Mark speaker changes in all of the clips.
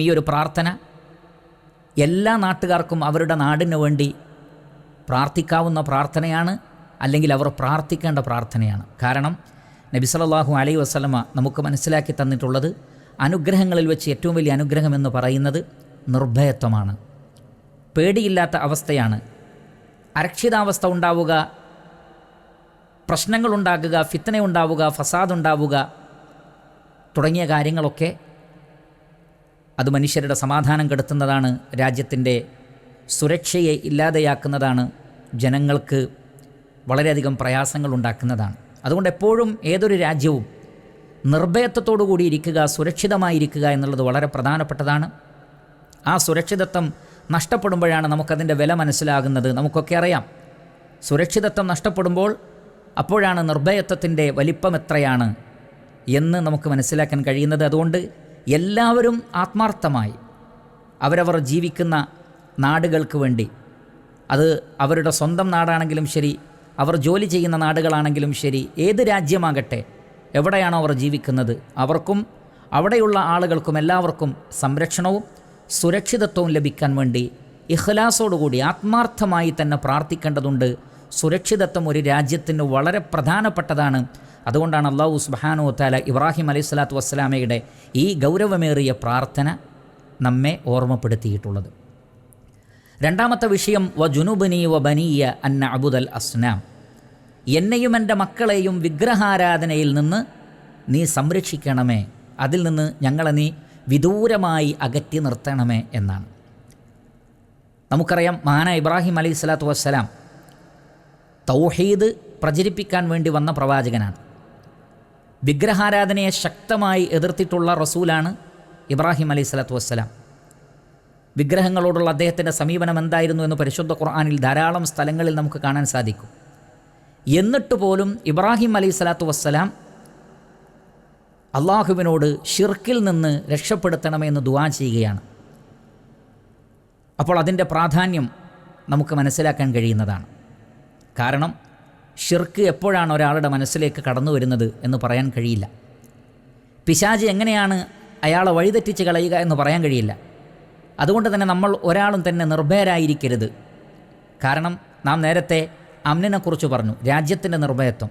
Speaker 1: ഈ ഒരു പ്രാർത്ഥന എല്ലാ നാട്ടുകാർക്കും അവരുടെ നാടിന് വേണ്ടി പ്രാർത്ഥിക്കാവുന്ന പ്രാർത്ഥനയാണ്, അല്ലെങ്കിൽ അവർ പ്രാർത്ഥിക്കേണ്ട പ്രാർത്ഥനയാണ്. കാരണം നബി സല്ലല്ലാഹു അലൈഹി വസല്ലമ നമുക്ക് മനസ്സിലാക്കി തന്നിട്ടുള്ളത് അനുഗ്രഹങ്ങളിൽ വെച്ച് ഏറ്റവും വലിയ അനുഗ്രഹമെന്ന് പറയുന്നത് നിർഭയത്വമാണ്, പേടിയില്ലാത്ത അവസ്ഥയാണ്. അരക്ഷിതാവസ്ഥ ഉണ്ടാവുക, പ്രശ്നങ്ങളുണ്ടാകുക, ഫിത്ന ഉണ്ടാവുക, ഫസാദ് ഉണ്ടാവുക തുടങ്ങിയ കാര്യങ്ങളൊക്കെ അത് മനുഷ്യരുടെ സമാധാനം കെടുത്തുന്നതാണ്, രാജ്യത്തിൻ്റെ സുരക്ഷയെ ഇല്ലാതെയാക്കുന്നതാണ്, ജനങ്ങൾക്ക് വളരെയധികം പ്രയാസങ്ങൾ ഉണ്ടാക്കുന്നതാണ്. അതുകൊണ്ട് എപ്പോഴും ഏതൊരു രാജ്യവും നിർഭയത്വത്തോടു കൂടി ഇരിക്കുക, സുരക്ഷിതമായിരിക്കുക എന്നുള്ളത് വളരെ പ്രധാനപ്പെട്ടതാണ്. ആ സുരക്ഷിതത്വം നഷ്ടപ്പെടുമ്പോഴാണ് നമുക്കതിൻ്റെ വില മനസ്സിലാകുന്നത്. നമുക്കൊക്കെ അറിയാം, സുരക്ഷിതത്വം നഷ്ടപ്പെടുമ്പോൾ അപ്പോഴാണ് നിർഭയത്വത്തിൻ്റെ വലിപ്പം എത്രയാണ് എന്ന് നമുക്ക് മനസ്സിലാക്കാൻ കഴിയുന്നത്. അതുകൊണ്ട് എല്ലാവരും ആത്മാർത്ഥമായി അവരവർ ജീവിക്കുന്ന നാടുകൾക്ക് വേണ്ടി, അത് അവരുടെ സ്വന്തം നാടാണെങ്കിലും ശരി, അവർ ജോലി ചെയ്യുന്ന നാടുകളാണെങ്കിലും ശരി, ഏത് രാജ്യമാകട്ടെ, എവിടെയാണോ അവർ ജീവിക്കുന്നത്, അവർക്കും അവിടെയുള്ള ആളുകൾക്കും എല്ലാവർക്കും സംരക്ഷണവും സുരക്ഷിതത്വവും ലഭിക്കാൻ വേണ്ടി ഇഖ്ലാസോടുകൂടി ആത്മാർത്ഥമായി തന്നെ പ്രാർത്ഥിക്കേണ്ടതുണ്ട്. സുരക്ഷിതത്വം ഒരു രാജ്യത്തിന് വളരെ പ്രധാനപ്പെട്ടതാണ്. അതുകൊണ്ടാണ് അല്ലാഹു സുബ്ഹാനഹു വ തആല ഇബ്രാഹിം അലൈഹിസ്സലാത്തു വസ്സലാമയുടെ ഈ ഗൗരവമേറിയ പ്രാർത്ഥന നമ്മെ ഓർമ്മപ്പെടുത്തിയിട്ടുള്ളത്. രണ്ടാമത്തെ വിഷയം വജുനുബനി വബനിയ അൻ നഅ്ബുദൽ അസ്നാം, എന്നെയും എൻ്റെ മക്കളെയും വിഗ്രഹാരാധനയിൽ നിന്ന് നീ സംരക്ഷിക്കണമേ, അതിൽ നിന്ന് ഞങ്ങളെ നീ വിദൂരമായി അകറ്റി നിർത്തണമേ എന്നാണ്. നമുക്കറിയാം, മഹാനായ ഇബ്രാഹിം അലൈഹിസ്സലാത്തു വസ്സലാം തൗഹീദ് പ്രചരിപ്പിക്കാൻ വേണ്ടി വന്ന പ്രവാചകനാണ്. വിഗ്രഹാരാധനയെ ശക്തമായി എതിർത്തിട്ടുള്ള റസൂലാണ് ഇബ്രാഹിം അലൈഹിസ്സലാത്തു വസ്സലാം. വിഗ്രഹങ്ങളോടുള്ള അദ്ദേഹത്തിൻ്റെ സമീപനം എന്തായിരുന്നു എന്ന് പരിശുദ്ധ ഖുർആനിൽ ധാരാളം സ്ഥലങ്ങളിൽ നമുക്ക് കാണാൻ സാധിക്കും. എന്നിട്ട് പോലും ഇബ്രാഹിം അലൈഹിസ്സലാത്തു വസ്സലാം അള്ളാഹുവിനോട് ഷിർക്കിൽ നിന്ന് രക്ഷപ്പെടുത്തണമെന്ന് ദുആ ചെയ്യുകയാണ്. അപ്പോൾ അതിൻ്റെ പ്രാധാന്യം നമുക്ക് മനസ്സിലാക്കാൻ കഴിയുന്നതാണ്. കാരണം ഷിർക്ക് എപ്പോഴാണ് ഒരാളുടെ മനസ്സിലേക്ക് കടന്നു വരുന്നത് എന്ന് പറയാൻ കഴിയില്ല. പിശാച് എങ്ങനെയാണ് അയാളെ വഴിതെറ്റിച്ച് കളയുക എന്ന് പറയാൻ കഴിയില്ല. അതുകൊണ്ട് തന്നെ നമ്മൾ ഒരാളും തന്നെ നിർഭയരായിരിക്കരുത്. കാരണം നാം നേരത്തെ അമ്നിനെക്കുറിച്ച് പറഞ്ഞു, രാജ്യത്തിൻ്റെ നിർഭയത്വം.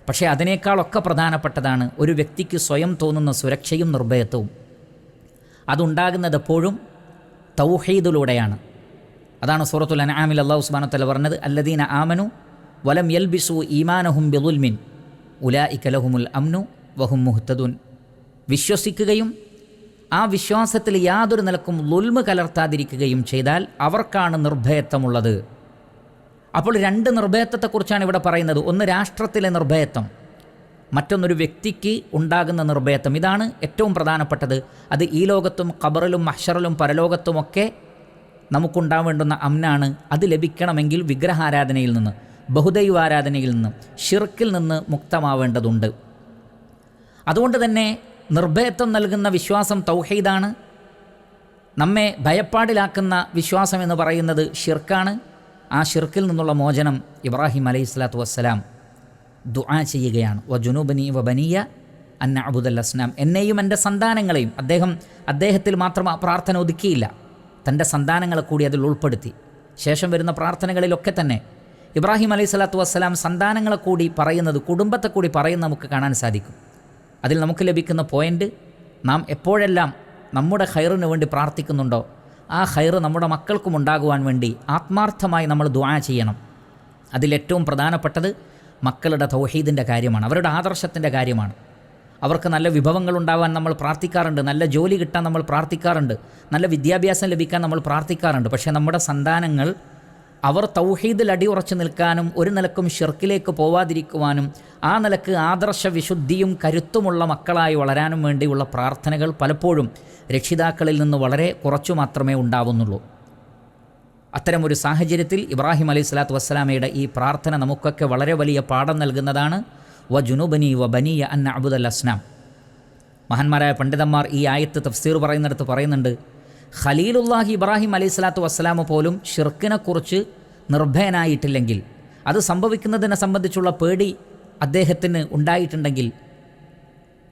Speaker 1: പക്ഷേ അതിനേക്കാളൊക്കെ പ്രധാനപ്പെട്ടതാണ് ഒരു വ്യക്തിക്ക് സ്വയം തോന്നുന്ന സുരക്ഷയും നിർഭയത്വവും. അതുണ്ടാകുന്നത് എപ്പോഴും തൗഹീദിലൂടെയാണ്. അതാണ് സൂറത്തുൽ അൻആമിൽ അല്ലാഹു സുബ്ഹാനഹു വ തആല പറഞ്ഞത്, അല്ലദീന ആമനു വലം യൽബിസു ഈമാനഹും ബിദുൽമിൻ ഉലൈക ലഹുമുൽ അംനു വഹും മുഹ്തദൂൻ. വിശ്വസിക്കുകയും ആ വിശ്വാസത്തിൽ യാതൊരു നിലക്കും ളുൽമ് കലർത്താതിരിക്കുകയും ചെയ്താൽ അവർക്കാണ് നിർഭയത്വമുള്ളത്. അപ്പോൾ രണ്ട് നിർഭയത്വത്തെക്കുറിച്ചാണ് ഇവിടെ പറയുന്നത്. ഒന്ന് രാഷ്ട്രത്തിലെ നിർഭയത്വം, മറ്റൊന്നൊരു വ്യക്തിക്ക് ഉണ്ടാകുന്ന നിർഭയത്വം. ഇതാണ് ഏറ്റവും പ്രധാനപ്പെട്ടത്. അത് ഈ ലോകത്തും ഖബറിലും മഹ്ശറിലും പരലോകത്തുമൊക്കെ നമുക്കുണ്ടാവേണ്ടുന്ന അമ്നാണ്. അത് ലഭിക്കണമെങ്കിൽ വിഗ്രഹാരാധനയിൽ നിന്ന്, ബഹുദൈവാരാധനയിൽ നിന്ന്, ഷിർക്കിൽ നിന്ന് മുക്തമാവേണ്ടതുണ്ട്. അതുകൊണ്ട് തന്നെ നിർഭയത്വം നൽകുന്ന വിശ്വാസം തൗഹീദാണ്. നമ്മെ ഭയപ്പാടിലാക്കുന്ന വിശ്വാസം എന്ന് പറയുന്നത് ഷിർക്കാണ്. ആ ഷിർക്കിൽ നിന്നുള്ള മോചനം ഇബ്രാഹിം അലൈഹിസ്സലാത്തു വസ്സലാം ദുആ ചെയ്യുകയാണ്. വജുനുബനി വബനിയ അൻ നഅ്ബുദൽ അസ്നാം, എന്നെയും എൻ്റെ സന്താനങ്ങളെയും. അദ്ദേഹത്തിൽ മാത്രം ആ പ്രാർത്ഥന ഒതുക്കിയില്ല, തൻ്റെ സന്താനങ്ങളെ കൂടി അതിൽ ഉൾപ്പെടുത്തി. ശേഷം വരുന്ന പ്രാർത്ഥനകളിലൊക്കെ തന്നെ ഇബ്രാഹിം അലൈഹിസ്സലാത്തു വസ്സലാം സന്താനങ്ങളെ കൂടി പറയുന്നത്, കുടുംബത്തെ കൂടി പറയുന്നത് നമുക്ക് കാണാൻ സാധിക്കും. അതിൽ നമുക്ക് ലഭിക്കുന്ന പോയിൻ്റ്, നാം എപ്പോഴെല്ലാം നമ്മുടെ ഖൈറിന് വേണ്ടി പ്രാർത്ഥിക്കുന്നുണ്ടോ ആ ഖൈറ് നമ്മുടെ മക്കൾക്കും ഉണ്ടാകുവാൻ വേണ്ടി ആത്മാർത്ഥമായി നമ്മൾ ദുആ ചെയ്യണം. അതിലേറ്റവും പ്രധാനപ്പെട്ടത് മക്കളുടെ തൗഹീദിൻ്റെ കാര്യമാണ്, അവരുടെ ആദർശത്തിൻ്റെ കാര്യമാണ്. അവർക്ക് നല്ല വിഭവങ്ങൾ ഉണ്ടാവാൻ നമ്മൾ പ്രാർത്ഥിക്കാറുണ്ട്, നല്ല ജോലി കിട്ടാൻ നമ്മൾ പ്രാർത്ഥിക്കാറുണ്ട്, നല്ല വിദ്യാഭ്യാസം ലഭിക്കാൻ നമ്മൾ പ്രാർത്ഥിക്കാറുണ്ട്. പക്ഷേ നമ്മുടെ സന്താനങ്ങൾ അവർ തൗഹീദിൽ അടിയുറച്ചു നിൽക്കാനും ഒരു നിലക്കും ഷിർക്കിലേക്ക് പോവാതിരിക്കുവാനും ആ നിലക്ക് ആദർശ വിശുദ്ധിയും കരുത്തുമുള്ള മക്കളായി വളരാനും വേണ്ടിയുള്ള പ്രാർത്ഥനകൾ പലപ്പോഴും രക്ഷിതാക്കളിൽ നിന്ന് വളരെ കുറച്ചു മാത്രമേ ഉണ്ടാവുന്നുള്ളൂ. അത്തരമൊരു സാഹചര്യത്തിൽ ഇബ്രാഹിം അലൈഹിസ്സലാത്തു വസ്സലാമയുടെ ഈ പ്രാർത്ഥന നമുക്കൊക്കെ വളരെ വലിയ പാഠം നൽകുന്നതാണ്. വജുനുബനി വബനിയ അൻ നഅ്ബുദൽ അസ്നാം. മഹാന്മാരായ പണ്ഡിതന്മാർ ഈ ആയത്ത് തഫ്സീർ പറയുന്നിടത്ത് പറയുന്നുണ്ട്, ഖലീലുല്ലാഹി ഇബ്രാഹിം അലൈഹിസ്സലാത്തു വസ്സലാമ പോലും ഷിർക്കിനെക്കുറിച്ച് നിർഭയനായിട്ടില്ലെങ്കിൽ, അത് സംഭവിക്കുന്നതിനെ സംബന്ധിച്ചുള്ള പേടി അദ്ദേഹത്തിന് ഉണ്ടായിട്ടുണ്ടെങ്കിൽ,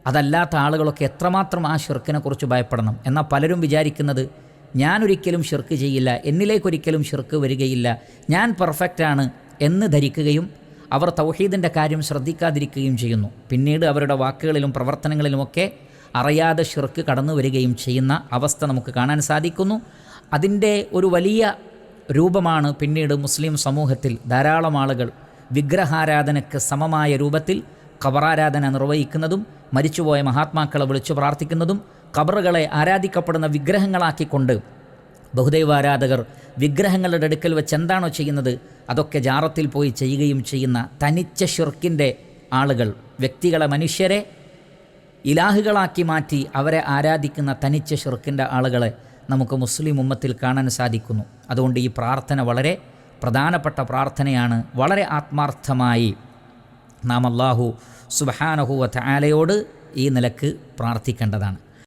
Speaker 1: അതല്ലാത്ത ആളുകളൊക്കെ എത്രമാത്രം ആ ഷിർക്കിനെക്കുറിച്ച് ഭയപ്പെടണം. എന്നാൽ പലരും വിചാരിക്കുന്നത് ഞാനൊരിക്കലും ഷിർക്ക് ചെയ്യില്ല, എന്നിലേക്കൊരിക്കലും ഷിർക്ക് വരികയില്ല, ഞാൻ പെർഫെക്റ്റാണ് എന്ന് ധരിക്കുകയും അവർ തൗഹീദിൻ്റെ കാര്യം ശ്രദ്ധിക്കാതിരിക്കുകയും ചെയ്യുന്നു. പിന്നീട് അവരുടെ വാക്കുകളിലും പ്രവർത്തനങ്ങളിലുമൊക്കെ അറിയാതെ ഷിർക്ക് കടന്നു വരികയും ചെയ്യുന്ന അവസ്ഥ നമുക്ക് കാണാൻ സാധിക്കുന്നു. അതിൻ്റെ ഒരു വലിയ രൂപമാണ് പിന്നീട് മുസ്ലിം സമൂഹത്തിൽ ധാരാളം ആളുകൾ വിഗ്രഹാരാധനയ്ക്ക് സമമായ രൂപത്തിൽ ഖബറാരാധന നിർവഹിക്കുന്നതും മരിച്ചുപോയ മഹാത്മാക്കളെ വിളിച്ചു പ്രാർത്ഥിക്കുന്നതും ഖബറുകളെ ആരാധിക്കപ്പെടുന്ന വിഗ്രഹങ്ങളാക്കിക്കൊണ്ട് ബഹുദൈവാരാധകർ വിഗ്രഹങ്ങളുടെ അടുക്കൽ വെച്ച് എന്താണോ ചെയ്യുന്നത് അതൊക്കെ ജാറത്തിൽ പോയി ചെയ്യുകയും ചെയ്യുന്ന തനിച്ച ഷിർക്കിൻ്റെ ആളുകൾ, വ്യക്തികളെ, മനുഷ്യരെ ഇലാഹുകളാക്കി മാറ്റി അവരെ ആരാധിക്കുന്ന തനിച്ച ഷിർക്കിൻ്റെ ആളുകളെ നമുക്ക് മുസ്ലിം ഉമ്മത്തിൽ കാണാൻ സാധിക്കുന്നു. അതുകൊണ്ട് ഈ പ്രാർത്ഥന വളരെ പ്രധാനപ്പെട്ട പ്രാർത്ഥനയാണ്. വളരെ ആത്മാർത്ഥമായി നാം അല്ലാഹു സുബ്ഹാനഹു വ തആലയോട് ഈ നിലക്ക് പ്രാർത്ഥിക്കേണ്ടതാണ്.